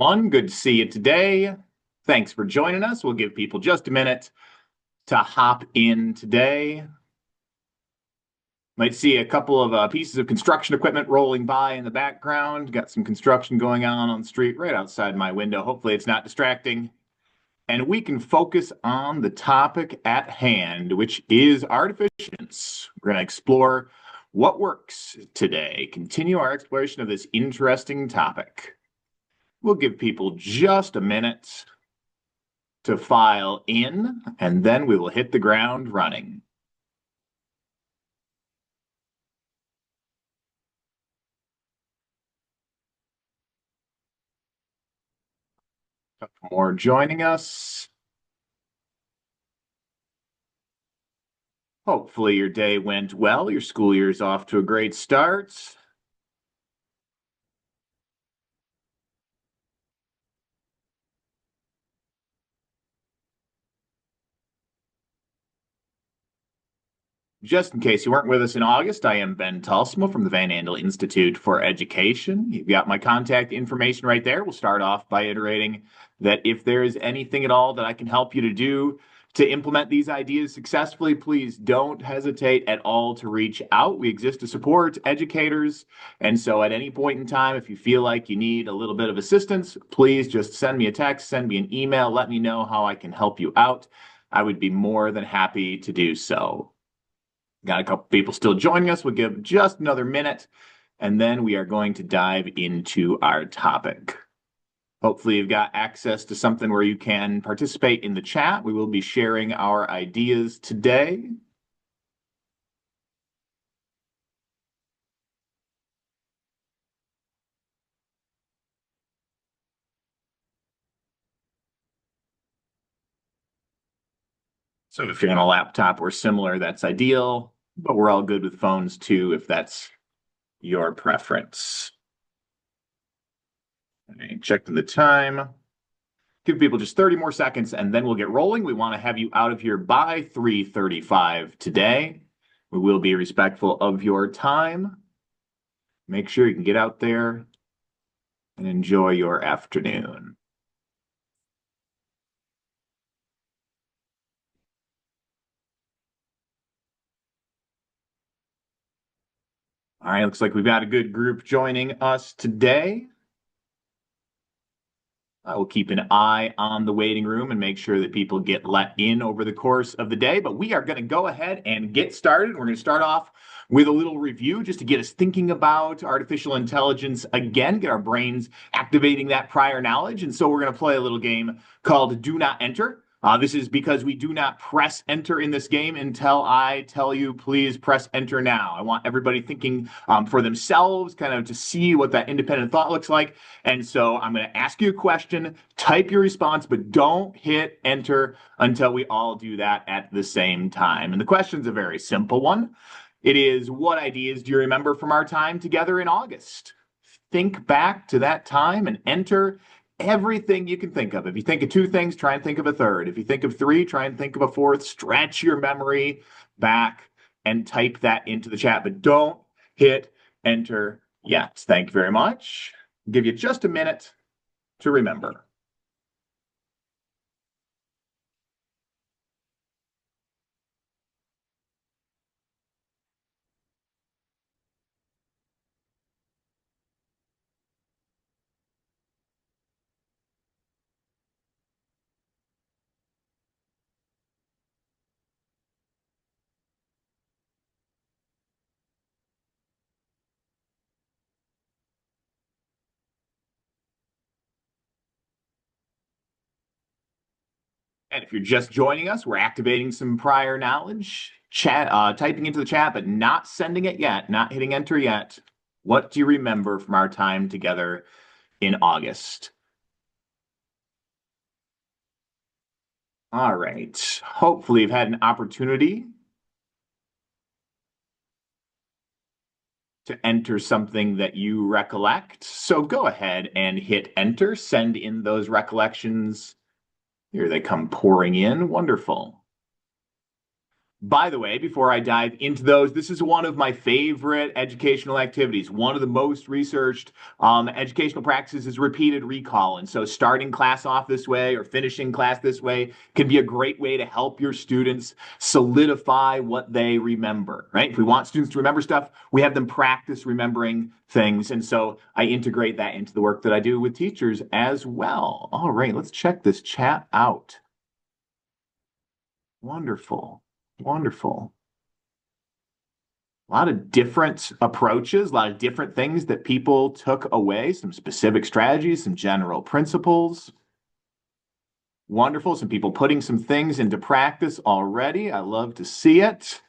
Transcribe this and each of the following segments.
everyone. Good to see you today. Thanks for joining us. We'll give people just a minute to hop in today. Might see a couple of pieces of construction equipment rolling by in the background. Got some construction going on the street right outside my window. Hopefully it's not distracting. And we can focus on the topic at hand, which is artificial intelligence. We're going to explore what works today. Continue our exploration of this interesting topic. We'll give people just a minute to file in, and then we will hit the ground running. A couple more joining us. Hopefully your day went well. Your school year is off to a great start. Just in case you weren't with us in August, I am Ben Tulsma from the Van Andel Institute for Education. You've got my contact information right there. We'll start off by iterating that if there is anything at all that I can help you to do to implement these ideas successfully, please don't hesitate at all to reach out. We exist to support educators. And so at any point in time, if you feel like you need a little bit of assistance, please just send me a text, send me an email, let me know how I can help you out. I would be more than happy to do so. Got a couple people still joining us. We'll give just another minute, and then we are going to dive into our topic. Hopefully you've got access to something where you can participate in the chat. We will be sharing our ideas today. So if you're on a laptop or similar, that's ideal, but we're all good with phones too, if that's your preference. All right, checking the time. Give people just 30 more seconds and then we'll get rolling. We want to have you out of here by 3:35 today. We will be respectful of your time. Make sure you can get out there and enjoy your afternoon. All right, looks like we've got a good group joining us today. I will keep an eye on the waiting room and make sure that people get let in over the course of the day. But we are going to go ahead and get started. We're going to start off with a little review just to get us thinking about artificial intelligence again, get our brains activating that prior knowledge. And so we're going to play a little game called Do Not Enter. This is because we do not press enter in this game until I tell you, please press enter now. I want everybody thinking for themselves, kind of to see what that independent thought looks like. And so I'm going to ask you a question, type your response, but don't hit enter until we all do that at the same time. And the question's a very simple one. It is, what ideas do you remember from our time together in August? Think back to that time and enter everything you can think of. If you think of two things, try and think of a third. If you think of three, try and think of a fourth. Stretch your memory back and type that into the chat, but don't hit enter yet. Thank you very much. I'll give you just a minute to remember. And if you're just joining us, we're activating some prior knowledge, typing into the chat, but not sending it yet, not hitting enter yet. What do you remember from our time together in August? All right. Hopefully you've had an opportunity to enter something that you recollect. So go ahead and hit enter, send in those recollections. Here they come pouring in. Wonderful. By the way, before I dive into those, this is one of my favorite educational activities. One of the most researched educational practices is repeated recall. And so starting class off this way or finishing class this way can be a great way to help your students solidify what they remember, right? If we want students to remember stuff, we have them practice remembering things. And so I integrate that into the work that I do with teachers as well. All right, let's check this chat out. Wonderful. Wonderful. A lot of different approaches, a lot of different things that people took away, some specific strategies, some general principles. Wonderful. Some people putting some things into practice already. I love to see it.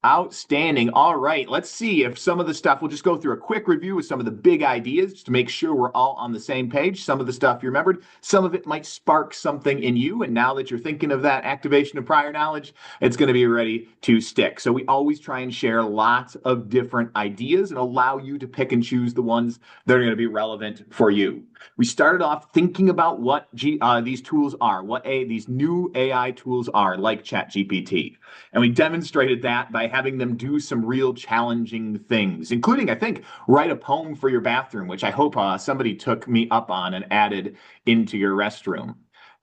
Outstanding. All right. Let's see if some of the stuff, we'll just go through a quick review with some of the big ideas just to make sure we're all on the same page. Some of the stuff you remembered, some of it might spark something in you. And now that you're thinking of that activation of prior knowledge, it's going to be ready to stick. So we always try and share lots of different ideas and allow you to pick and choose the ones that are going to be relevant for you. We started off thinking about what these tools are, what these new AI tools are, like ChatGPT. And we demonstrated that by having them do some real challenging things, including, I think, write a poem for your bathroom, which I hope somebody took me up on and added into your restroom.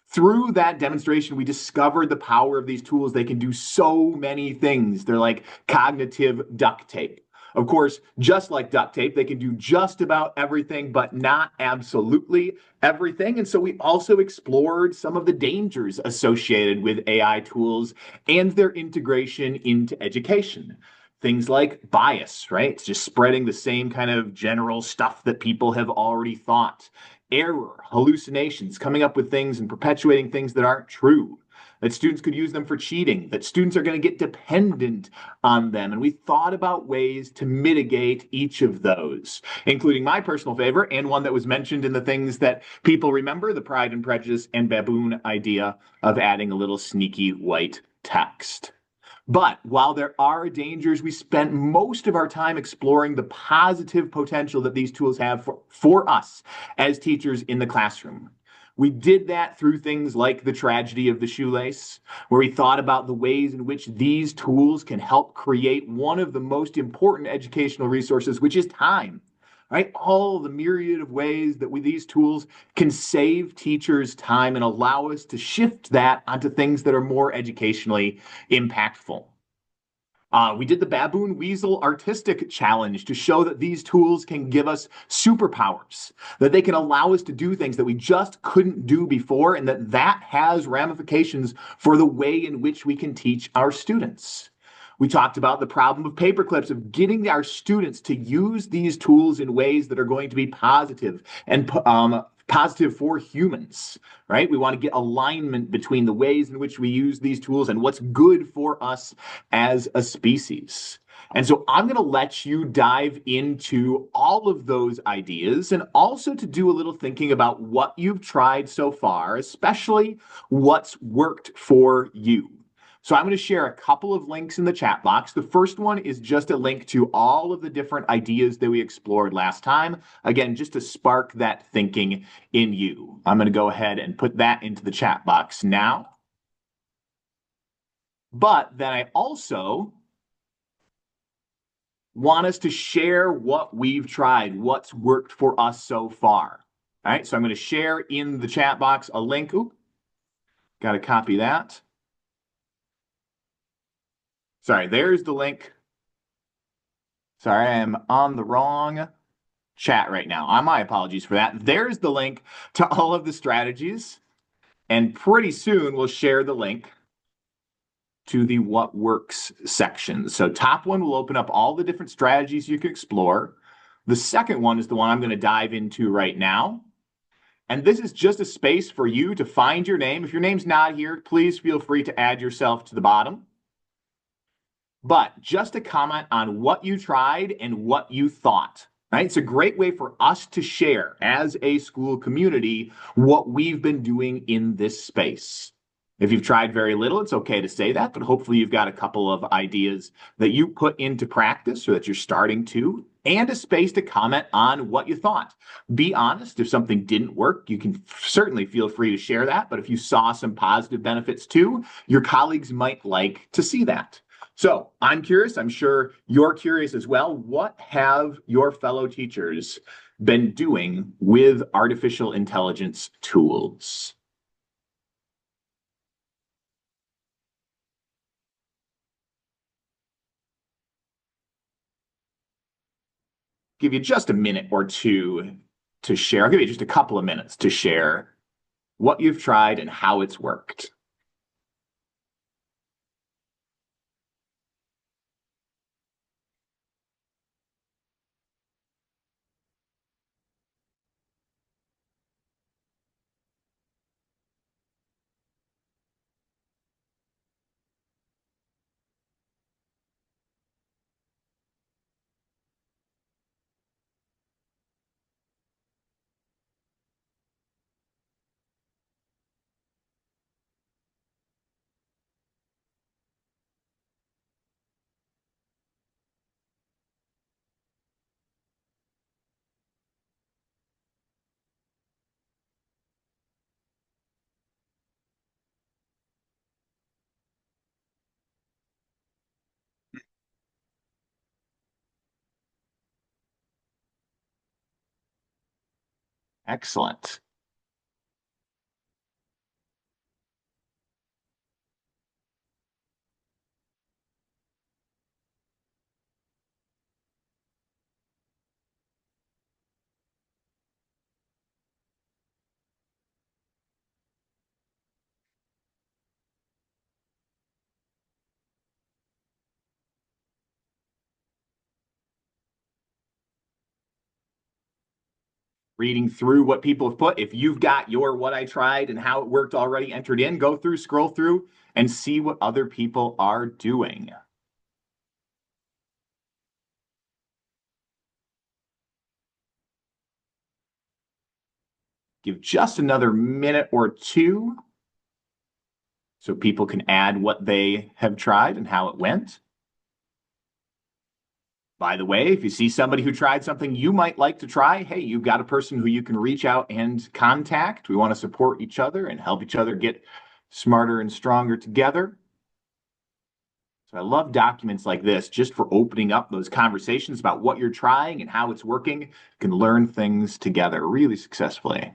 Through that demonstration, we discovered the power of these tools. They can do so many things. They're like cognitive duct tape. Of course, just like duct tape, they can do just about everything, but not absolutely everything. And so we also explored some of the dangers associated with AI tools and their integration into education. Things like bias, right? It's just spreading the same kind of general stuff that people have already thought. Error, hallucinations, coming up with things and perpetuating things that aren't true, that students could use them for cheating, that students are going to get dependent on them. And we thought about ways to mitigate each of those, including my personal favorite and one that was mentioned in the things that people remember, the Pride and Prejudice and Baboon idea of adding a little sneaky white text. But while there are dangers, we spent most of our time exploring the positive potential that these tools have for us as teachers in the classroom. We did that through things like the tragedy of the shoelace, where we thought about the ways in which these tools can help create one of the most important educational resources, which is time. Right? All the myriad of ways that these tools can save teachers time and allow us to shift that onto things that are more educationally impactful. We did the Baboon Weasel Artistic Challenge to show that these tools can give us superpowers, that they can allow us to do things that we just couldn't do before, and that has ramifications for the way in which we can teach our students. We talked about the problem of paperclips, of getting our students to use these tools in ways that are going to be positive and positive for humans, right? We want to get alignment between the ways in which we use these tools and what's good for us as a species. And so I'm going to let you dive into all of those ideas and also to do a little thinking about what you've tried so far, especially what's worked for you. So I'm going to share a couple of links in the chat box. The first one is just a link to all of the different ideas that we explored last time. Again, just to spark that thinking in you. I'm going to go ahead and put that into the chat box now. But then I also want us to share what we've tried, what's worked for us so far. All right, so I'm going to share in the chat box a link. Ooh, got to copy that. Sorry, there's the link. Sorry, I am on the wrong chat right now. My apologies for that. There's the link to all of the strategies. And pretty soon we'll share the link to the What Works section. So top one will open up all the different strategies you can explore. The second one is the one I'm going to dive into right now. And this is just a space for you to find your name. If your name's not here, please feel free to add yourself to the bottom. But just a comment on what you tried and what you thought. Right? It's a great way for us to share as a school community what we've been doing in this space. If you've tried very little, it's okay to say that, but hopefully you've got a couple of ideas that you put into practice or that you're starting to. and a space to comment on what you thought. Be honest. If something didn't work, you can certainly feel free to share that. But if you saw some positive benefits too, your colleagues might like to see that. So I'm curious. I'm sure you're curious as well. What have your fellow teachers been doing with artificial intelligence tools? Give you just a minute or two to share. I'll give you just a couple of minutes to share what you've tried and how it's worked. Excellent. Reading through what people have put. If you've got your what I tried and how it worked already entered in, go through, scroll through, and see what other people are doing. Give just another minute or two so people can add what they have tried and how it went. By the way, if you see somebody who tried something you might like to try, hey, you've got a person who you can reach out and contact. We want to support each other and help each other get smarter and stronger together. So I love documents like this just for opening up those conversations about what you're trying and how it's working. You can learn things together really successfully.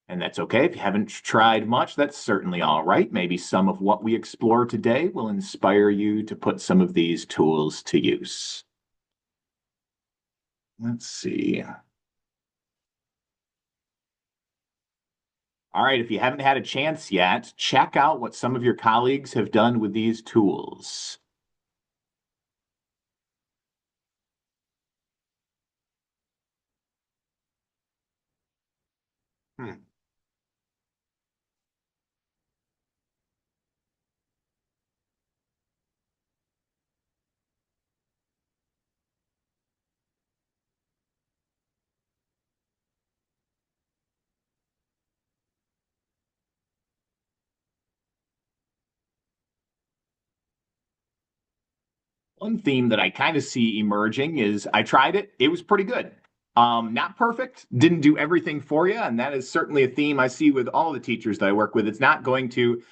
And that's okay. If you haven't tried much, that's certainly all right. Maybe some of what we explore today will inspire you to put some of these tools to use. Let's see. All right, if you haven't had a chance yet, check out what some of your colleagues have done with these tools. Hmm. One theme that I kind of see emerging is I tried it. It was pretty good. Not perfect, didn't do everything for you. And that is certainly a theme I see with all the teachers that I work with. It's not going to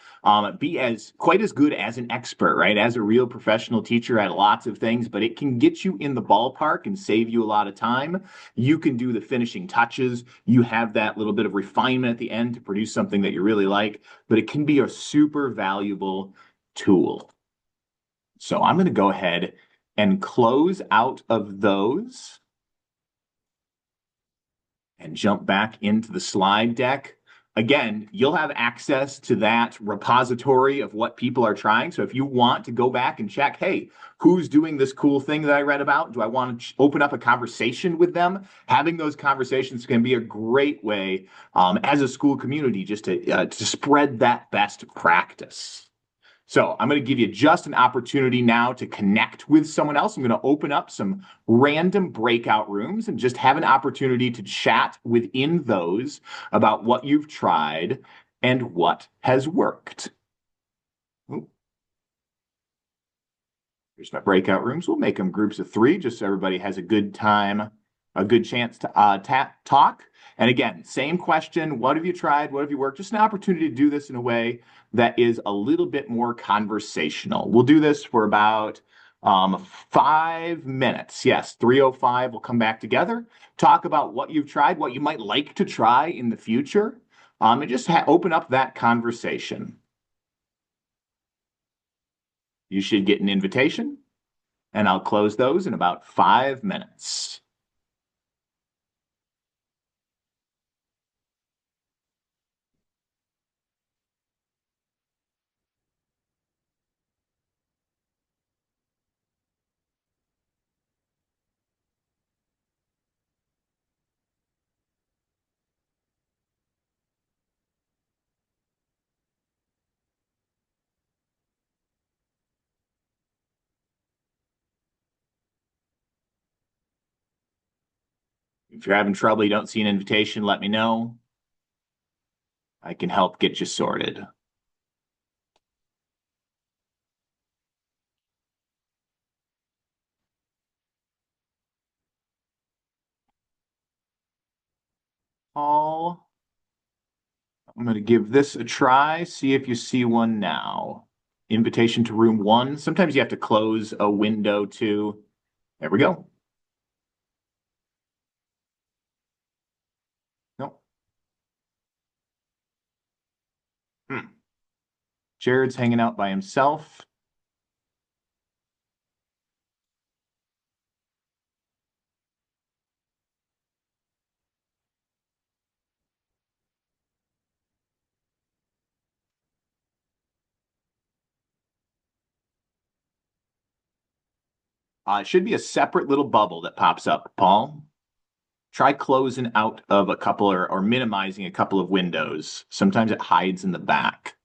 be as quite as good as an expert, right? As a real professional teacher at lots of things, but it can get you in the ballpark and save you a lot of time. You can do the finishing touches. You have that little bit of refinement at the end to produce something that you really like, but it can be a super valuable tool. So I'm going to go ahead and close out of those and jump back into the slide deck. Again, you'll have access to that repository of what people are trying. So if you want to go back and check, hey, who's doing this cool thing that I read about? Do I want to open up a conversation with them? Having those conversations can be a great way as a school community just to spread that best practice. So I'm going to give you just an opportunity now to connect with someone else. I'm going to open up some random breakout rooms and just have an opportunity to chat within those about what you've tried and what has worked. Here's my breakout rooms. We'll make them groups of three just so everybody has a good time, a good chance to talk. And again, same question. What have you tried? What have you worked? Just an opportunity to do this in a way that is a little bit more conversational. We'll do this for about 5 minutes. Yes, 3:05. We'll come back together, talk about what you've tried, what you might like to try in the future, and just open up that conversation. You should get an invitation, and I'll close those in about 5 minutes. If you're having trouble, you don't see an invitation, let me know. I can help get you sorted. Paul, I'm going to give this a try. See if you see one now. Invitation to room one. Sometimes you have to close a window too. There we go. Nope. Hmm. Jared's hanging out by himself. It should be a separate little bubble that pops up, Paul. Try closing out of a couple or minimizing a couple of windows. Sometimes it hides in the back.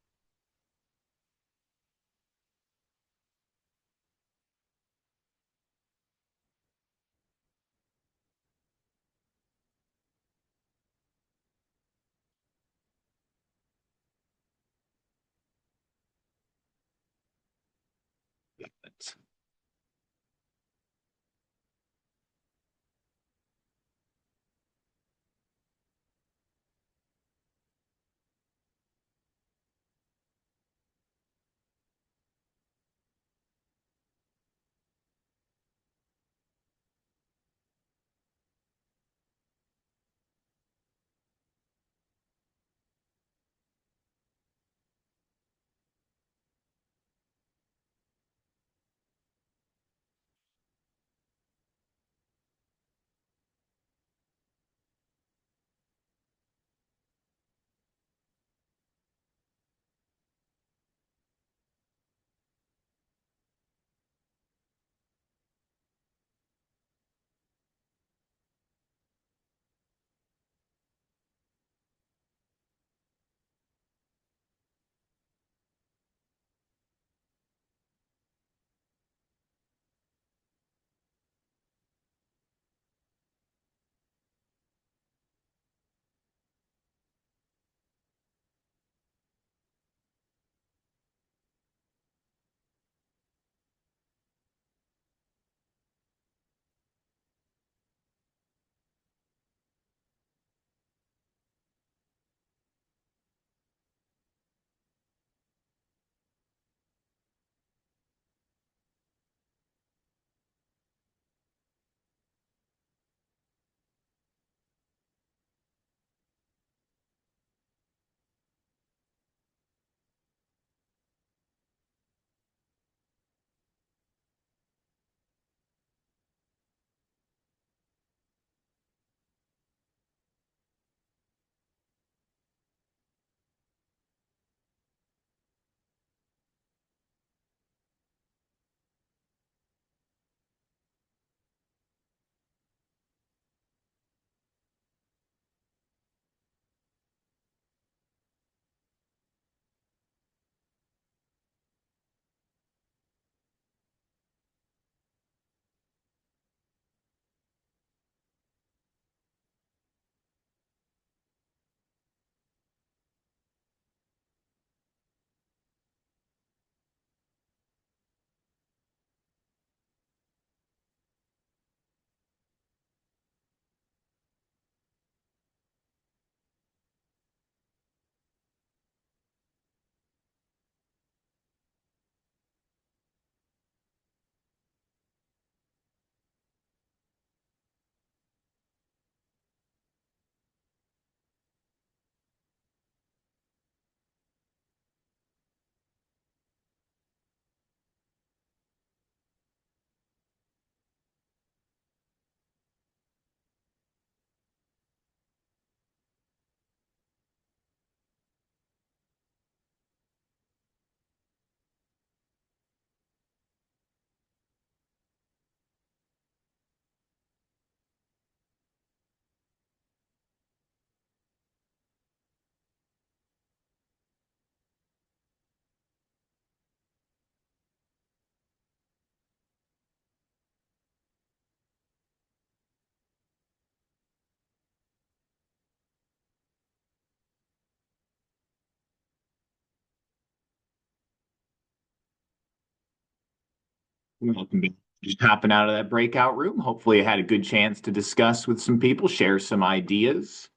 Welcome back. Just hopping out of that breakout room. Hopefully, I had a good chance to discuss with some people, share some ideas.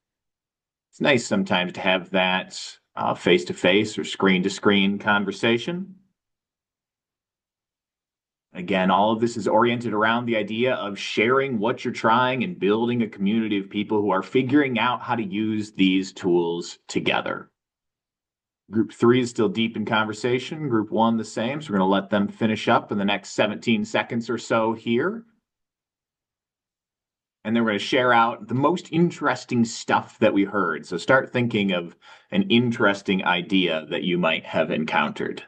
It's nice sometimes to have that face to face or screen to screen conversation. Again, all of this is oriented around the idea of sharing what you're trying and building a community of people who are figuring out how to use these tools together. Group three is still deep in conversation. Group one, the same. So we're going to let them finish up in the next 17 seconds or so here. And then we're going to share out the most interesting stuff that we heard. So start thinking of an interesting idea that you might have encountered.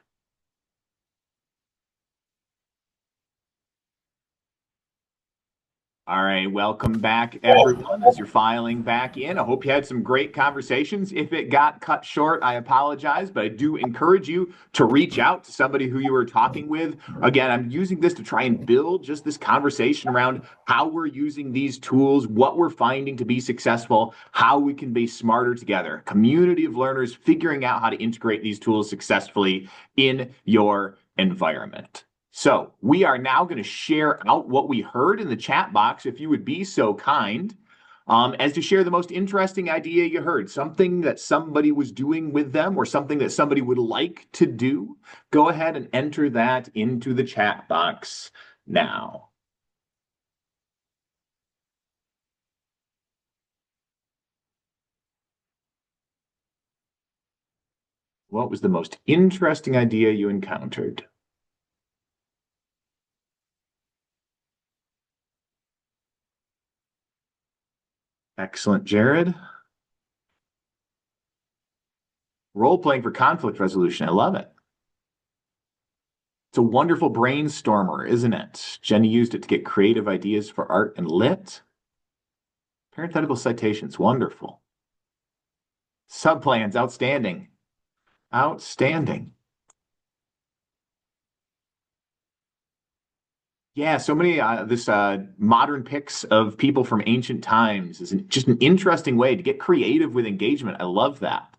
All right, welcome back, everyone, as you're filing back in. I hope you had some great conversations. If it got cut short, I apologize, but I do encourage you to reach out to somebody who you were talking with. Again, I'm using this to try and build just this conversation around how we're using these tools, what we're finding to be successful, how we can be smarter together. A community of learners figuring out how to integrate these tools successfully in your environment. So we are now going to share out what we heard in the chat box, if you would be so kind, as to share the most interesting idea you heard, something that somebody was doing with them or something that somebody would like to do. Go ahead and enter that into the chat box now. What was the most interesting idea you encountered? Excellent, Jared. Role playing for conflict resolution. I love it. It's a wonderful brainstormer, isn't it? Jenny used it to get creative ideas for art and lit. Parenthetical citations, wonderful. Subplans, outstanding. Outstanding. Yeah, so many this modern pics of people from ancient times is just an interesting way to get creative with engagement. I love that.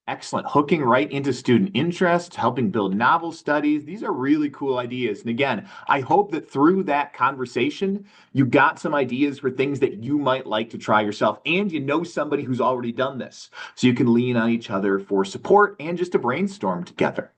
Excellent. Hooking right into student interest, helping build novel studies. These are really cool ideas. And again, I hope that through that conversation, you got some ideas for things that you might like to try yourself. And you know somebody who's already done this. So you can lean on each other for support and just to brainstorm together.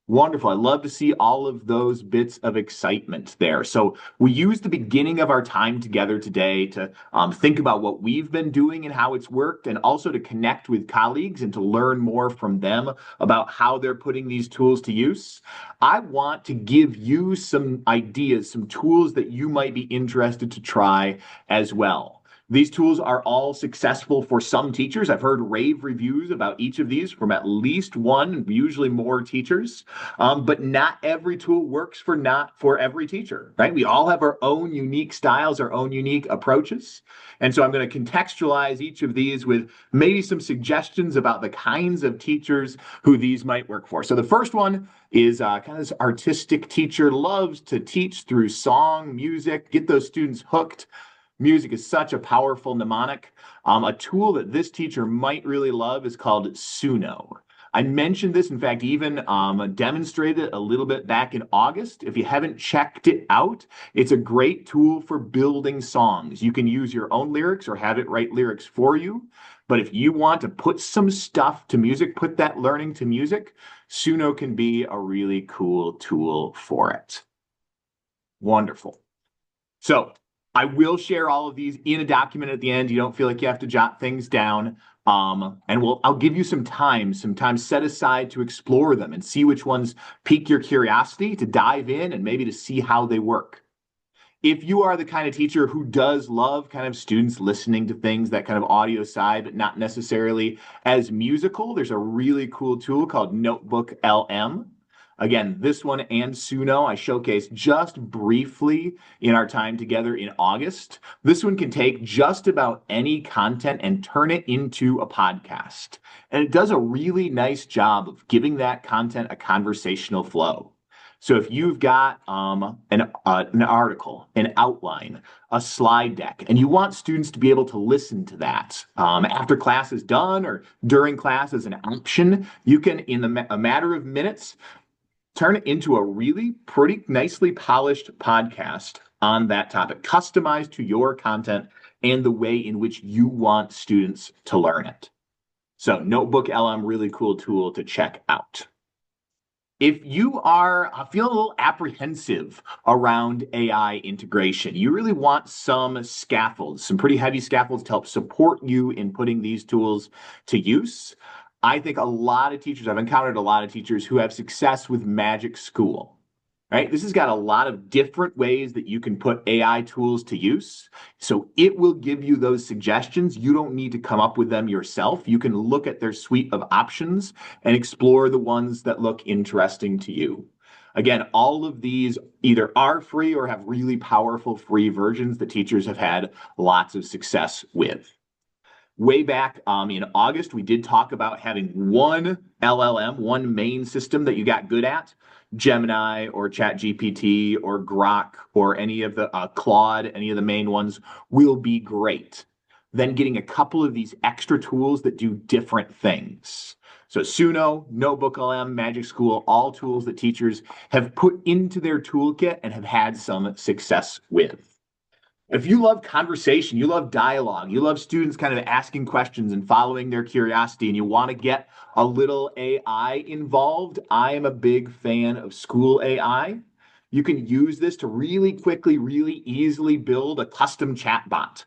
Wonderful. I love to see all of those bits of excitement there. So we used the beginning of our time together today to think about what we've been doing and how it's worked, and also to connect with colleagues and to learn more from them about how they're putting these tools to use. I want to give you some ideas, some tools that you might be interested to try as well. These tools are all successful for some teachers. I've heard rave reviews about each of these from at least one, usually more teachers. But not every tool works for not for every teacher, right? We all have our own unique styles, our own unique approaches. And so I'm going to contextualize each of these with maybe some suggestions about the kinds of teachers who these might work for. So the first one is kind of this artistic teacher loves to teach through song, music, get those students hooked. Music is such a powerful mnemonic. A tool that this teacher might really love is called Suno. I mentioned this, in fact, even demonstrated it a little bit back in August. If you haven't checked it out, it's a great tool for building songs. You can use your own lyrics or have it write lyrics for you. But if you want to put some stuff to music, put that learning to music, Suno can be a really cool tool for it. Wonderful. So I will share all of these in a document at the end. You don't feel like you have to jot things down. And I'll give you some time set aside to explore them and see which ones pique your curiosity, to dive in and maybe to see how they work. If you are the kind of teacher who does love kind of students listening to things, that kind of audio side, but not necessarily as musical, there's a really cool tool called Notebook LM. Again, this one and Suno I showcased just briefly in our time together in August. This one can take just about any content and turn it into a podcast. And it does a really nice job of giving that content a conversational flow. So if you've got an article, an outline, a slide deck, and you want students to be able to listen to that after class is done or during class as an option, you can, in a matter of minutes, turn it into a really pretty nicely polished podcast on that topic, customized to your content and the way in which you want students to learn it. So Notebook LM, really cool tool to check out. If you are feeling a little apprehensive around AI integration, you really want some scaffolds, some pretty heavy scaffolds to help support you in putting these tools to use. I think a lot of teachers, I've encountered a lot of teachers who have success with Magic School. Right? This has got a lot of different ways that you can put AI tools to use. So it will give you those suggestions. You don't need to come up with them yourself. You can look at their suite of options and explore the ones that look interesting to you. Again, all of these either are free or have really powerful free versions that teachers have had lots of success with. Way back in August, we did talk about having one LLM, one main system that you got good at. Gemini or ChatGPT or Grok or any of the Claude, any of the main ones will be great. Then getting a couple of these extra tools that do different things. So Suno, Notebook LM, Magic School, all tools that teachers have put into their toolkit and have had some success with. If you love conversation, you love dialogue, you love students kind of asking questions and following their curiosity, and you want to get a little AI involved, I am a big fan of School AI. You can use this to really quickly, really easily build a custom chatbot,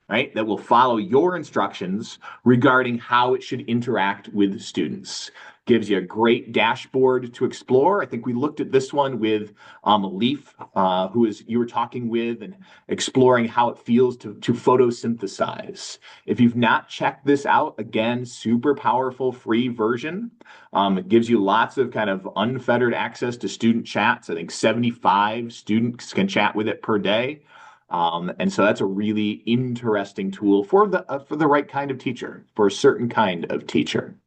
right, that will follow your instructions regarding how it should interact with students. Gives you a great dashboard to explore. I think we looked at this one with Leaf, who is you were talking with, and exploring how it feels to photosynthesize. If you've not checked this out, again, super powerful free version. It gives you lots of kind of unfettered access to student chats. I think 75 students can chat with it per day. And so that's a really interesting tool for the right kind of teacher, for a certain kind of teacher.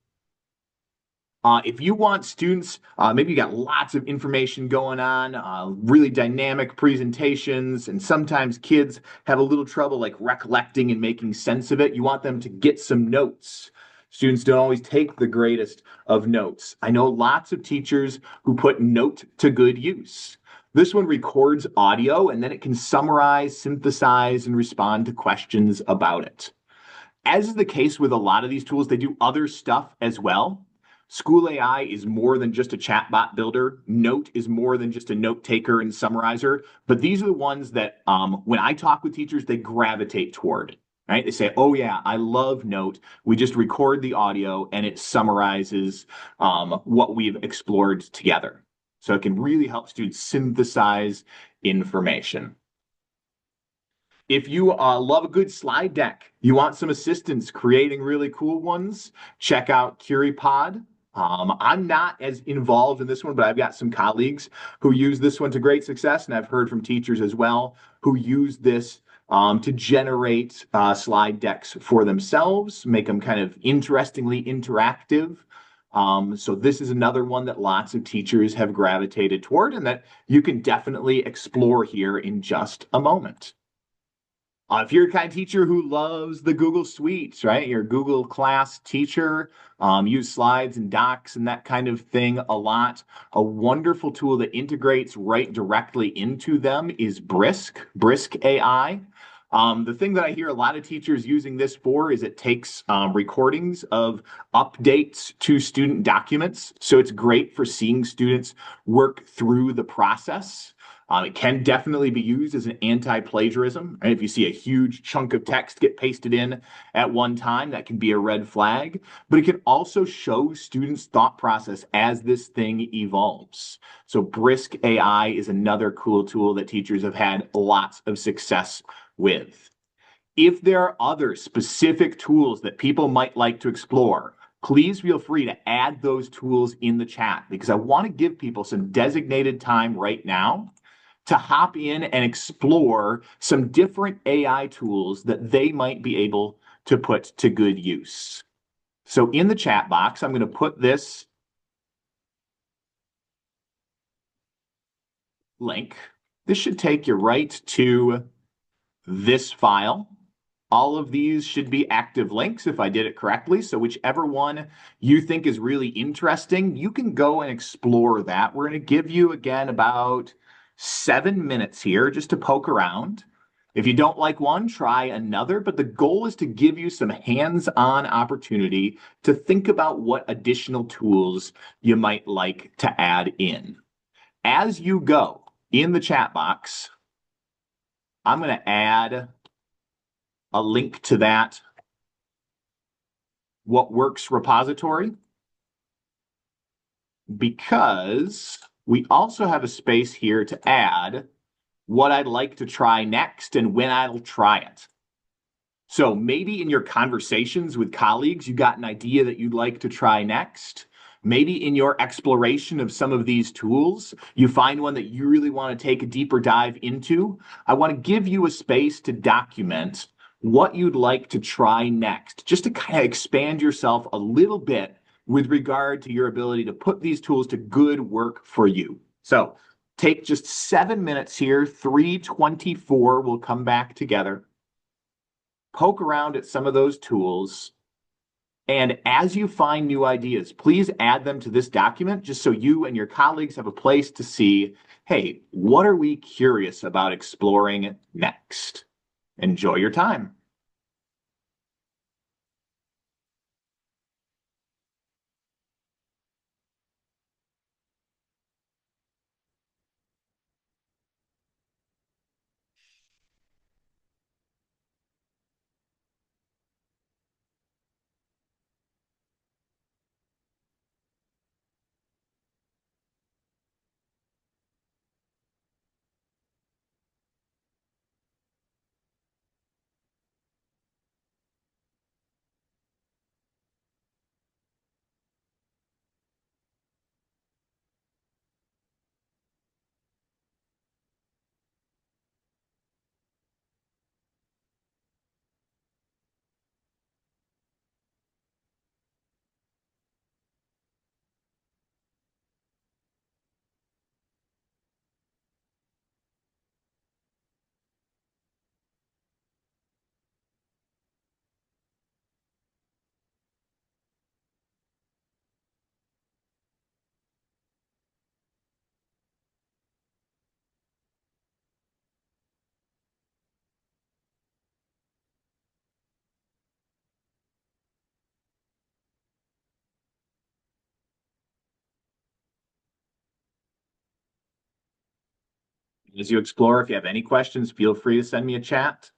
If you want students, maybe you got lots of information going on, really dynamic presentations, and sometimes kids have a little trouble like recollecting and making sense of it. You want them to get some notes. Students don't always take the greatest of notes. I know lots of teachers who put Note to good use. This one records audio and then it can summarize, synthesize, and respond to questions about it. As is the case with a lot of these tools, they do other stuff as well. School AI is more than just a chatbot builder. Note is more than just a note taker and summarizer. But these are the ones that, when I talk with teachers, they gravitate toward. Right? They say, "Oh yeah, I love Note. We just record the audio and it summarizes what we've explored together." So it can really help students synthesize information. If you love a good slide deck, you want some assistance creating really cool ones, check out CuriPod. I'm not as involved in this one, but I've got some colleagues who use this one to great success, and I've heard from teachers as well who use this to generate slide decks for themselves, make them kind of interestingly interactive. So this is another one that lots of teachers have gravitated toward and that you can definitely explore here in just a moment. If you're a kind of teacher who loves the Google Suites, right? You're a Google Class teacher, use slides and docs and that kind of thing a lot. A wonderful tool that integrates right directly into them is Brisk AI. The thing that I hear a lot of teachers using this for is it takes recordings of updates to student documents. So it's great for seeing students work through the process. It can definitely be used as an anti-plagiarism. Right? If you see a huge chunk of text get pasted in at one time, that can be a red flag. But it can also show students' thought process as this thing evolves. So Brisk AI is another cool tool that teachers have had lots of success with. If there are other specific tools that people might like to explore, please feel free to add those tools in the chat because I want to give people some designated time right now to hop in and explore some different AI tools that they might be able to put to good use. So in the chat box, I'm going to put this link. This should take you right to this file. All of these should be active links if I did it correctly. So whichever one you think is really interesting, you can go and explore that. We're going to give you again about 7 minutes here just to poke around. If you don't like one, try another. But the goal is to give you some hands-on opportunity to think about what additional tools you might like to add in. As you go in the chat box, I'm going to add a link to that What Works repository because we also have a space here to add what I'd like to try next and when I'll try it. So maybe in your conversations with colleagues, you got an idea that you'd like to try next. Maybe in your exploration of some of these tools, you find one that you really want to take a deeper dive into. I want to give you a space to document what you'd like to try next, just to kind of expand yourself a little bit with regard to your ability to put these tools to good work for you. So take just 7 minutes here, 3:24, we'll come back together. Poke around at some of those tools. And as you find new ideas, please add them to this document just so you and your colleagues have a place to see, hey, what are we curious about exploring next? Enjoy your time. As you explore, if you have any questions, feel free to send me a chat.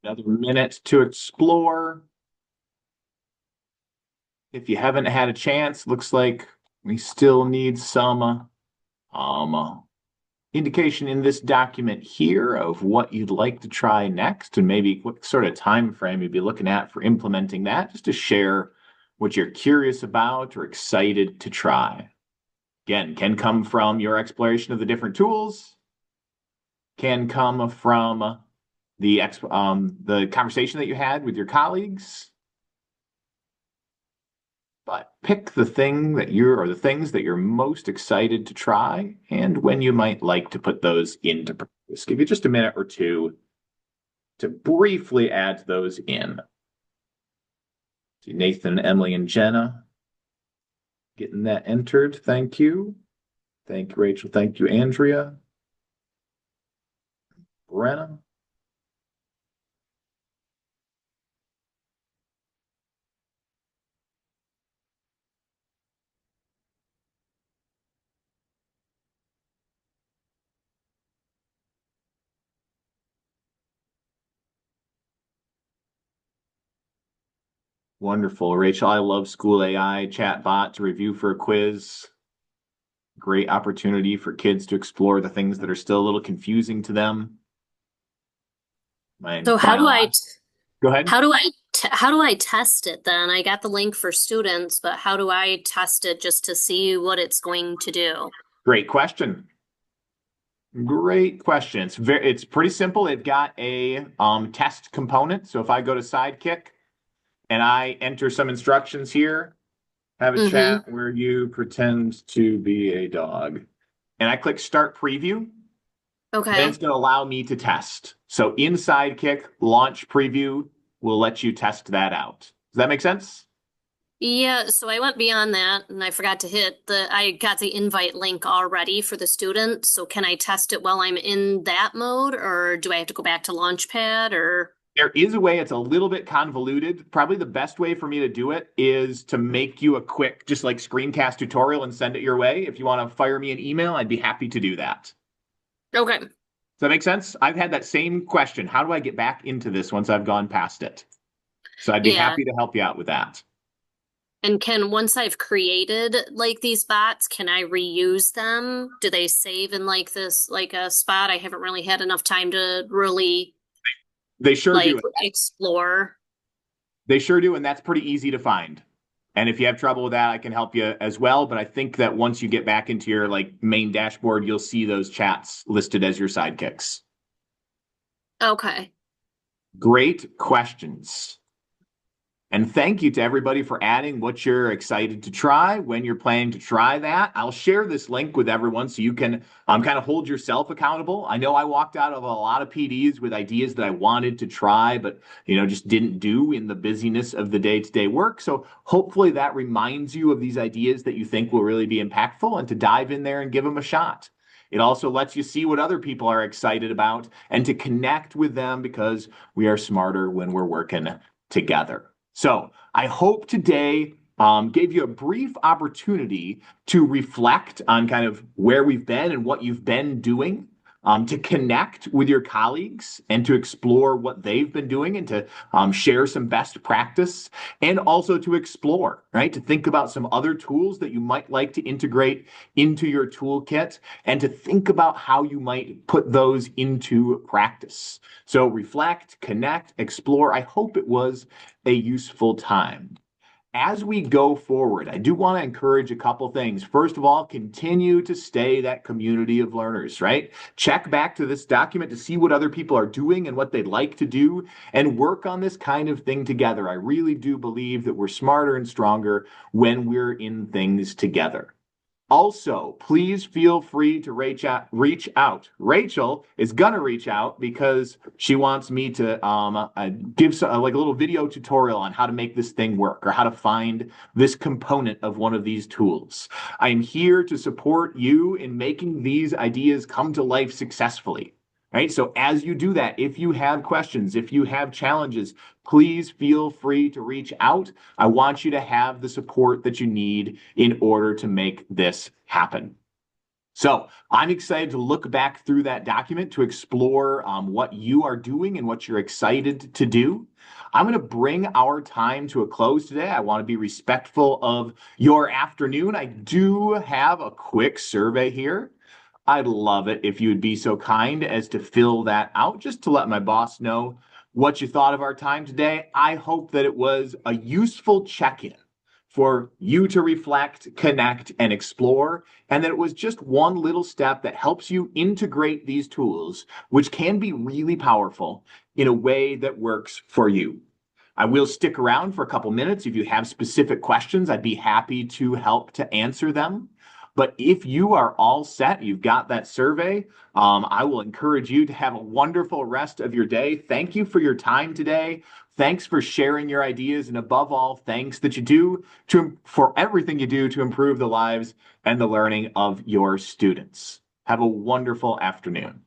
Another minute to explore. If you haven't had a chance, looks like we still need some indication in this document here of what you'd like to try next and maybe what sort of time frame you'd be looking at for implementing that, just to share what you're curious about or excited to try. Again, can come from your exploration of the different tools, can come from the conversation that you had with your colleagues. But pick the thing that you're, or the things that you're most excited to try and when you might like to put those into practice. Give you just a minute or two to briefly add those in. See Nathan, Emily, and Jenna getting that entered. Thank you. Thank you, Rachel. Thank you, Andrea. Brenna. Wonderful. Rachel, I love School AI chatbot to review for a quiz. Great opportunity for kids to explore the things that are still a little confusing to them. My So final, go ahead. how do I test it then? I got the link for students, but how do I test it just to see what it's going to do? Great question. Great question. It's pretty simple. They've got a test component. So if I go to Sidekick and I enter some instructions here, have a Mm-hmm. chat where you pretend to be a dog, and I click Start Preview, then it's Okay. going to allow me to test. So in Sidekick, Launch Preview will let you test that out. Does that make sense? Yeah, so I went beyond that and I forgot to hit I got the invite link already for the student. So can I test it while I'm in that mode or do I have to go back to Launchpad or? There is a way, it's a little bit convoluted. Probably the best way for me to do it is to make you a quick, just like screencast tutorial and send it your way. If you want to fire me an email, I'd be happy to do that. Okay. Does that make sense? I've had that same question. How do I get back into this once I've gone past it? So I'd be Yeah. happy to help you out with that. And once I've created like these bots, can I reuse them? Do they save in like this, like a spot? I haven't really had enough time to really They sure like do. explore. They sure do, and that's pretty easy to find. And if you have trouble with that, I can help you as well. But I think that once you get back into your like main dashboard, you'll see those chats listed as your sidekicks. Okay. Great questions. And thank you to everybody for adding what you're excited to try when you're planning to try that. I'll share this link with everyone so you can kind of hold yourself accountable. I know I walked out of a lot of PDs with ideas that I wanted to try, but just didn't do in the busyness of the day-to-day work. So hopefully that reminds you of these ideas that you think will really be impactful and to dive in there and give them a shot. It also lets you see what other people are excited about and to connect with them because we are smarter when we're working together. So I hope today gave you a brief opportunity to reflect on kind of where we've been and what you've been doing, to connect with your colleagues and to explore what they've been doing and to share some best practice and also to explore, right? To think about some other tools that you might like to integrate into your toolkit and to think about how you might put those into practice. So reflect, connect, explore. I hope it was a useful time. As we go forward, I do want to encourage a couple things. First of all, continue to stay that community of learners, right? Check back to this document to see what other people are doing and what they'd like to do and work on this kind of thing together. I really do believe that we're smarter and stronger when we're in things together. Also, please feel free to reach out. Rachel is gonna reach out because she wants me to give like a little video tutorial on how to make this thing work or how to find this component of one of these tools. I am here to support you in making these ideas come to life successfully. Right. So as you do that, if you have questions, if you have challenges, please feel free to reach out. I want you to have the support that you need in order to make this happen. So I'm excited to look back through that document to explore what you are doing and what you're excited to do. I'm going to bring our time to a close today. I want to be respectful of your afternoon. I do have a quick survey here. I'd love it if you would be so kind as to fill that out just to let my boss know what you thought of our time today. I hope that it was a useful check-in for you to reflect, connect, and explore, and that it was just one little step that helps you integrate these tools, which can be really powerful in a way that works for you. I will stick around for a couple minutes. If you have specific questions, I'd be happy to help to answer them. But if you are all set, you've got that survey, I will encourage you to have a wonderful rest of your day. Thank you for your time today. Thanks for sharing your ideas. And above all, thanks that you do for everything you do to improve the lives and the learning of your students. Have a wonderful afternoon.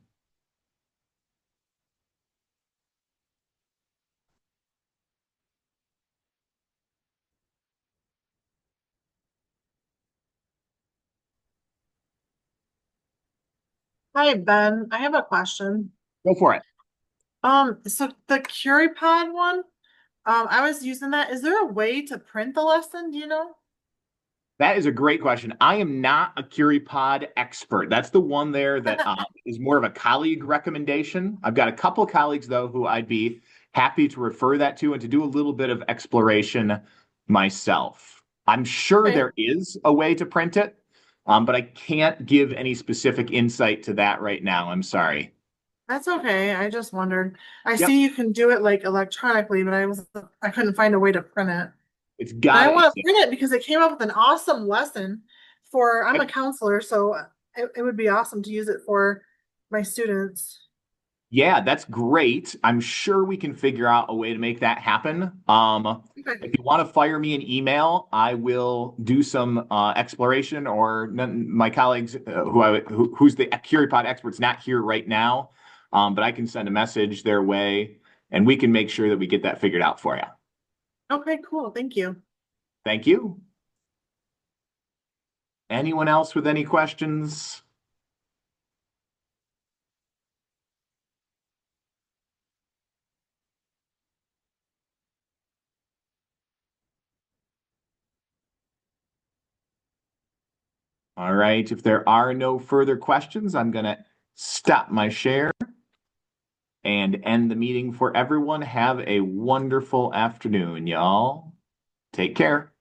Hi, Ben. I have a question. Go for it. So the CuriPod one, I was using that. Is there a way to print the lesson? Do you know? That is a great question. I am not a CuriPod expert. That's the one there that is more of a colleague recommendation. I've got a couple of colleagues, though, who I'd be happy to refer that to and to do a little bit of exploration myself. I'm sure Okay, there is a way to print it, but I can't give any specific insight to that right now. I'm sorry. that's okay. I just wondered. I Yep, see you can do it like electronically, but I couldn't find a way to print it. it's And I got it. want to print it because it came up with an awesome lesson for, I'm a counselor, so it would be awesome to use it for my students. Yeah, that's great. I'm sure we can figure out a way to make that happen. Okay. If you want to fire me an email, I will do some exploration. Or my colleagues, who's the CuriPod expert's not here right now, but I can send a message their way, and we can make sure that we get that figured out for you. Okay, cool. Thank you. Thank you. Anyone else with any questions? All right. If there are no further questions, I'm going to stop my share and end the meeting for everyone. Have a wonderful afternoon, y'all. Take care.